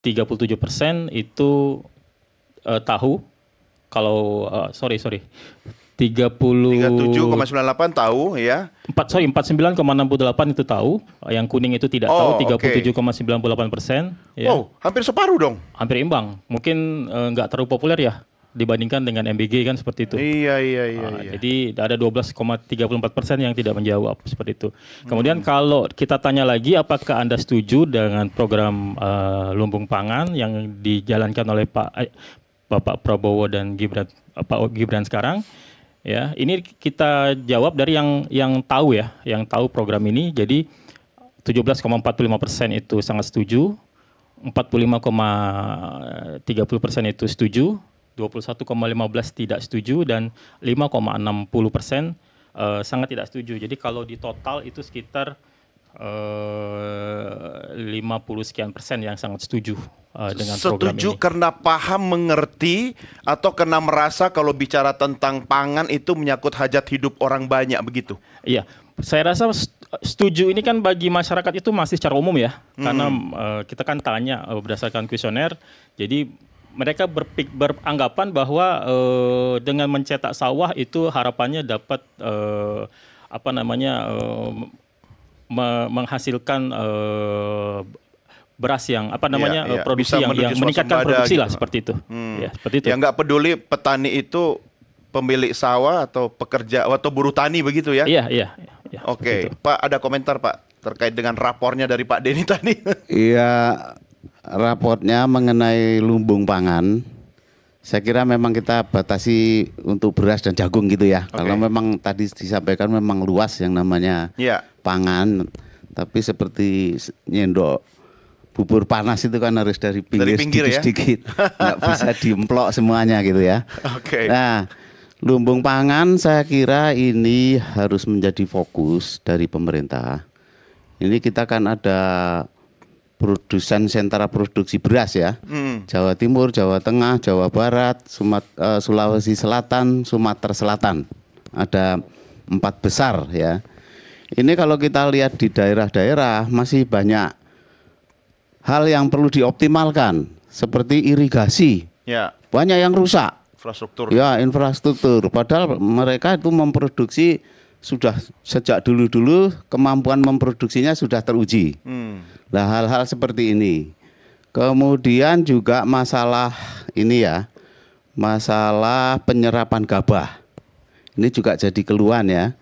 37% itu tahu. Kalau sorry 37,98 tahu ya. 49,68 itu tahu, yang kuning itu tidak tahu, 37,98%. Ya. Wow, hampir separuh dong. Hampir imbang. Mungkin nggak terlalu populer ya dibandingkan dengan MBG kan seperti itu. Iya. Jadi ada 12,34% yang tidak menjawab seperti itu. Kemudian kalau kita tanya lagi, apakah Anda setuju dengan program lumbung pangan yang dijalankan oleh Bapak Prabowo dan Pak Gibran sekarang? Ya, ini kita jawab dari yang tahu ya, yang tahu program ini. Jadi 17,45% itu sangat setuju, 45,30% itu setuju, 21,15% tidak setuju, dan 5,60% sangat tidak setuju. Jadi kalau di total itu sekitar 50 sekian persen yang sangat setuju dengan program ini. Setuju karena paham, mengerti, atau karena merasa kalau bicara tentang pangan itu menyangkut hajat hidup orang banyak begitu? Iya, saya rasa setuju ini kan bagi masyarakat itu masih secara umum ya, karena kita kan tanya berdasarkan kuesioner, jadi mereka beranggapan bahwa dengan mencetak sawah itu harapannya dapat menghasilkan beras yang produksi yang meningkatkan produksi gitu lah, seperti itu. Ya, seperti itu. Yang nggak peduli petani itu pemilik sawah atau pekerja atau buruh tani begitu ya? Iya. Oke, Pak, ada komentar Pak terkait dengan rapornya dari Pak Denny tadi? Iya, raportnya mengenai lumbung pangan. Saya kira memang kita batasi untuk beras dan jagung gitu ya. Kalau memang tadi disampaikan memang luas yang namanya pangan. Tapi seperti nyendok bubur panas itu kan harus dari pinggir sedikit. Nggak bisa diemplok semuanya gitu ya. Nah, lumbung pangan saya kira ini harus menjadi fokus dari pemerintah. Ini kita kan ada produsen sentra produksi beras ya, Jawa Timur, Jawa Tengah, Jawa Barat, Sulawesi Selatan, Sumatera Selatan, ada 4 besar ya. Ini kalau kita lihat di daerah-daerah masih banyak hal yang perlu dioptimalkan, seperti irigasi, banyak yang rusak, infrastruktur. Padahal mereka itu memproduksi sudah sejak dulu-dulu, kemampuan memproduksinya sudah teruji. Nah, hal-hal seperti ini. Kemudian juga masalah ini ya, masalah penyerapan gabah. Ini juga jadi keluhan ya.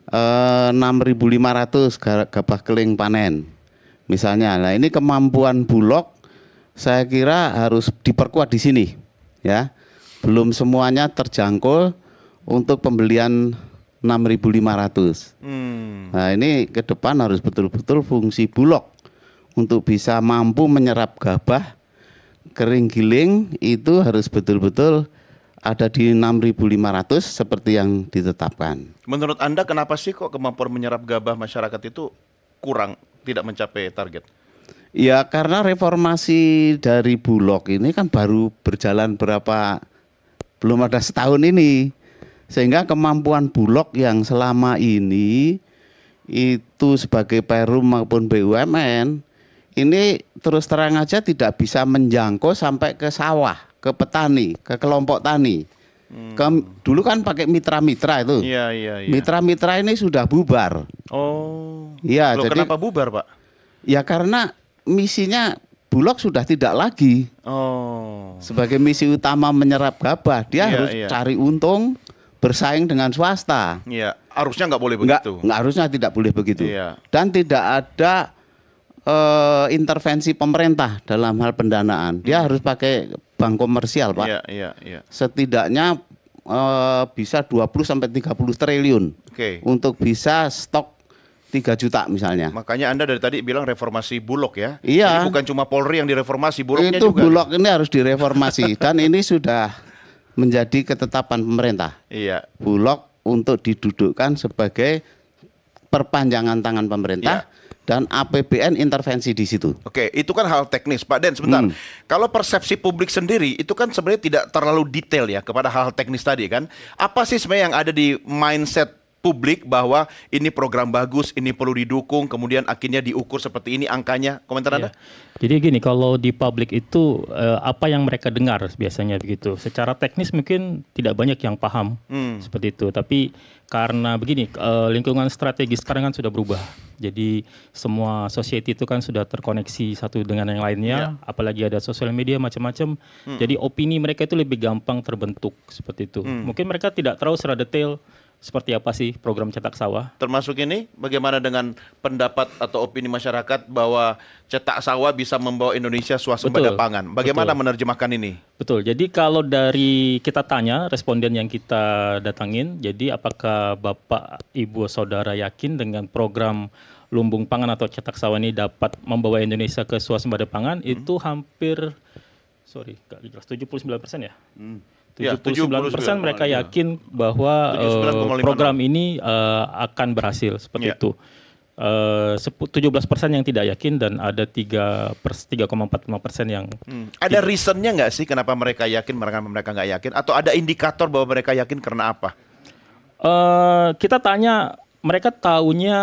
6.500 gabah kering panen. Misalnya, nah ini kemampuan Bulog saya kira harus diperkuat di sini ya. Belum semuanya terjangkau untuk pembelian 6.500. Nah, ini ke depan harus betul-betul fungsi Bulog untuk bisa mampu menyerap gabah kering giling itu harus betul-betul ada di 6.500 seperti yang ditetapkan. Menurut Anda kenapa sih kok kemampuan menyerap gabah masyarakat itu kurang, tidak mencapai target? Ya karena reformasi dari Bulog ini kan baru berjalan belum ada setahun ini. Sehingga kemampuan Bulog yang selama ini itu sebagai Perum maupun BUMN ini terus terang aja tidak bisa menjangkau sampai ke sawah, ke petani, ke kelompok tani. Dulu kan pakai mitra-mitra itu. Iya. Mitra-mitra ini sudah bubar. Iya. Jadi kenapa bubar, Pak? Ya karena misinya Bulog sudah tidak lagi. Sebagai misi utama menyerap gabah, dia harus cari untung, bersaing dengan swasta. Iya, harusnya nggak boleh begitu. Nggak harusnya tidak boleh begitu. Dan tidak ada intervensi pemerintah dalam hal pendanaan. Dia harus pakai bank komersial, Pak. Iya. Setidaknya bisa 20 sampai 30 triliun untuk bisa stok 3 juta misalnya. Makanya Anda dari tadi bilang reformasi Bulog ya. Iya. Jadi bukan cuma Polri yang direformasi, Bulognya itu juga. Bulog ini harus direformasi dan ini sudah menjadi ketetapan pemerintah. Iya. Bulog untuk didudukkan sebagai perpanjangan tangan pemerintah. Dan APBN intervensi di situ. Oke, itu kan hal teknis, Pak Den. Sebentar, kalau persepsi publik sendiri itu kan sebenarnya tidak terlalu detail ya kepada hal-hal teknis tadi kan. Apa sih sebenarnya yang ada di mindset publik bahwa ini program bagus, ini perlu didukung, kemudian akhirnya diukur seperti ini angkanya. Komentar Anda? Jadi gini, kalau di publik itu apa yang mereka dengar biasanya begitu. Secara teknis mungkin tidak banyak yang paham seperti itu. Tapi karena begini, lingkungan strategis sekarang kan sudah berubah. Jadi semua society itu kan sudah terkoneksi satu dengan yang lainnya. Apalagi ada sosial media macam-macam. Jadi opini mereka itu lebih gampang terbentuk seperti itu. Mungkin mereka tidak tahu secara detail seperti apa sih program cetak sawah. Termasuk ini, bagaimana dengan pendapat atau opini masyarakat bahwa cetak sawah bisa membawa Indonesia swasembada pangan? Bagaimana menerjemahkan ini? Betul, jadi kalau dari kita tanya responden yang kita datangin, jadi apakah Bapak, Ibu, Saudara yakin dengan program lumbung pangan atau cetak sawah ini dapat membawa Indonesia ke swasembada pangan? Itu hampir, 79% ya? 79% mereka yakin bahwa program ini akan berhasil seperti itu. 17% yang tidak yakin dan ada 3,45% yang ada reasonnya nggak sih kenapa mereka yakin, mereka nggak yakin, atau ada indikator bahwa mereka yakin karena apa? Kita tanya mereka tahunya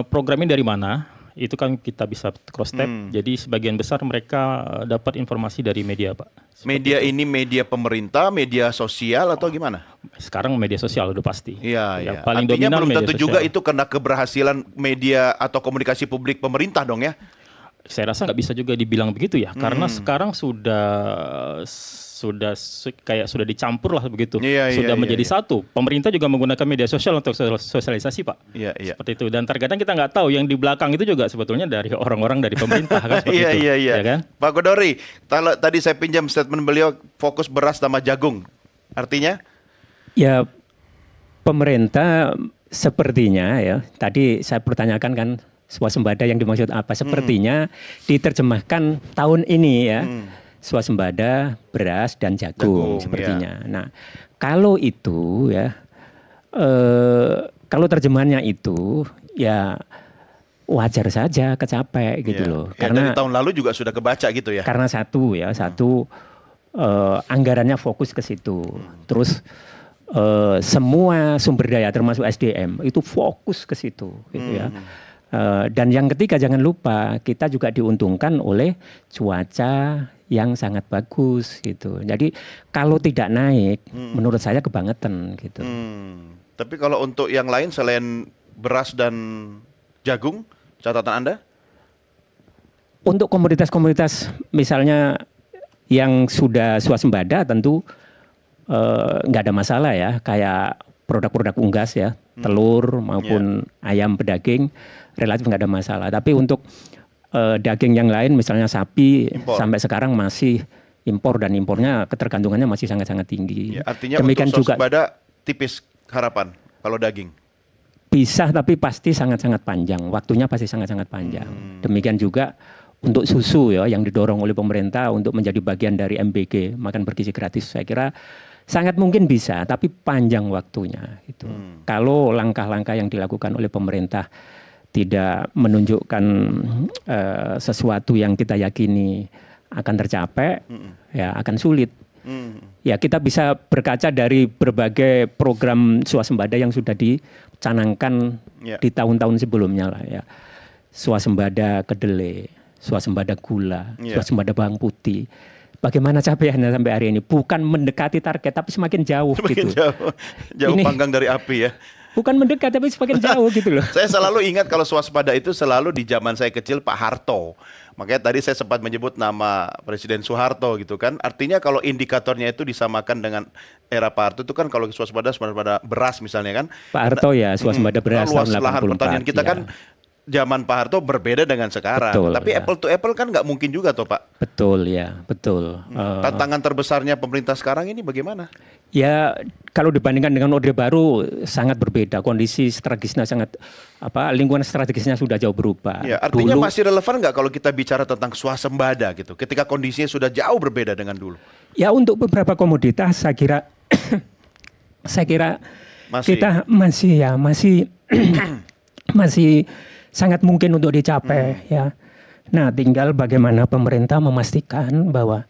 program ini dari mana. Itu kan kita bisa cross step. Jadi sebagian besar mereka dapat informasi dari media, Pak. Media ini media pemerintah, media sosial atau gimana? Sekarang media sosial udah pasti. Iya. Paling artinya dominan belum media tentu sosial. juga itu karena keberhasilan media atau komunikasi publik pemerintah dong ya? Saya rasa nggak bisa juga dibilang begitu ya, karena sekarang sudah dicampur lah begitu, sudah menjadi satu. Pemerintah juga menggunakan media sosial untuk sosialisasi, Pak. Seperti itu. Dan terkadang kita nggak tahu yang di belakang itu juga sebetulnya dari orang-orang dari pemerintah kan seperti itu. Iya. Ya kan? Pak Godori, kalau tadi saya pinjam statement beliau fokus beras sama jagung, artinya? Ya, pemerintah sepertinya ya. Tadi saya pertanyakan kan swasembada yang dimaksud apa? Sepertinya diterjemahkan tahun ini ya. Swasembada beras dan jagung sepertinya. Nah, kalau itu ya, kalau terjemahannya itu ya wajar saja kecapek gitu loh. Karena dari tahun lalu juga sudah kebaca gitu ya. Karena satu anggarannya fokus ke situ. Terus semua sumber daya termasuk SDM itu fokus ke situ gitu ya. Dan yang ketiga jangan lupa kita juga diuntungkan oleh cuaca yang sangat bagus gitu. Jadi kalau tidak naik, menurut saya kebangetan gitu. Tapi kalau untuk yang lain selain beras dan jagung, catatan Anda? Untuk komoditas-komoditas misalnya yang sudah swasembada tentu nggak ada masalah ya. Kayak produk-produk unggas ya, telur maupun ayam pedaging relatif nggak ada masalah. Tapi untuk daging yang lain misalnya sapi sampai sekarang masih impor dan impornya ketergantungannya masih sangat-sangat tinggi. Artinya demikian untuk swasembada tipis harapan kalau daging? Bisa tapi pasti sangat-sangat panjang. Waktunya pasti sangat-sangat panjang. Demikian juga untuk susu ya yang didorong oleh pemerintah untuk menjadi bagian dari MBG, makan bergizi gratis. Saya kira sangat mungkin bisa tapi panjang waktunya gitu. Kalau langkah-langkah yang dilakukan oleh pemerintah tidak menunjukkan sesuatu yang kita yakini akan tercapai, ya akan sulit. Ya kita bisa berkaca dari berbagai program swasembada yang sudah dicanangkan di tahun-tahun sebelumnya lah ya. Swasembada kedelai, swasembada gula, swasembada bawang putih. Bagaimana capaiannya sampai hari ini? Bukan mendekati target, tapi semakin jauh. Semakin gitu. jauh panggang dari api ya. Bukan mendekat tapi semakin jauh gitu loh. Saya selalu ingat kalau swasembada itu selalu di zaman saya kecil Pak Harto. Makanya tadi saya sempat menyebut nama Presiden Soeharto gitu kan. Artinya kalau indikatornya itu disamakan dengan era Pak Harto itu kan kalau swasembada beras misalnya kan. Pak Harto ya swasembada beras luas tahun 84. Lahan pertanian kita kan zaman Pak Harto berbeda dengan sekarang. Betul, tapi apple to apple kan nggak mungkin juga toh Pak. Betul ya, betul. Tantangan terbesarnya pemerintah sekarang ini bagaimana? Ya kalau dibandingkan dengan Orde Baru sangat berbeda. Kondisi strategisnya sangat lingkungan strategisnya sudah jauh berubah. Ya, artinya masih relevan nggak kalau kita bicara tentang swasembada gitu, ketika kondisinya sudah jauh berbeda dengan dulu? Ya untuk beberapa komoditas saya kira kita masih sangat mungkin untuk dicapai ya. Nah, tinggal bagaimana pemerintah memastikan bahwa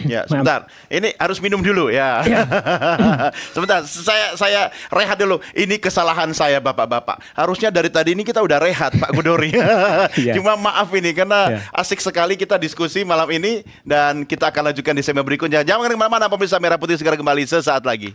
Ya, sebentar. Ini harus minum dulu ya. Sebentar, saya rehat dulu. Ini kesalahan saya Bapak-bapak. Harusnya dari tadi ini kita udah rehat Pak Gudori. Cuma maaf ini karena asik sekali kita diskusi malam ini dan kita akan lanjutkan di segmen berikutnya. Jangan kemana-mana pemirsa Merah Putih segera kembali sesaat lagi.